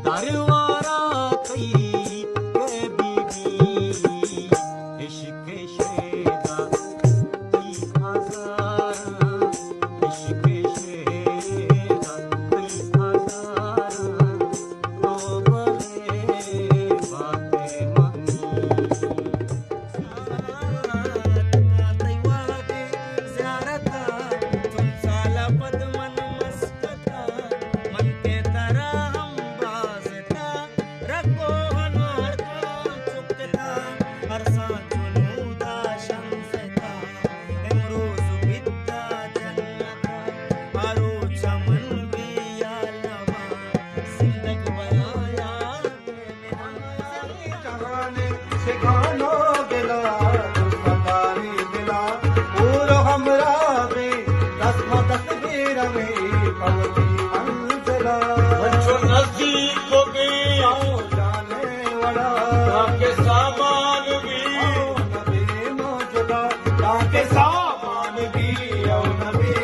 दरवारा कई के बीबी इश्क शेदा की हजार इश्क शेदा की हजार तो बले बातें मनी ज़ियारता तुम साला बदमन मस्कता मन के तरह हम बाज़ता रखो हनार का चुकता अरसा जुनूदा शमसता इमरोज़ बिद्दा जन्नता आरो चमन बिया लवा जिंदग बनाया जहाने सिखानो गिला मतारी दिला पूरो हमरा में रस्म तस्वीर में पवती मंजिला जो नजदीक हो गई आओ जाने वाला ताके सामान भी आओ नबी मौजूदा ताके सामान भी आओ नबी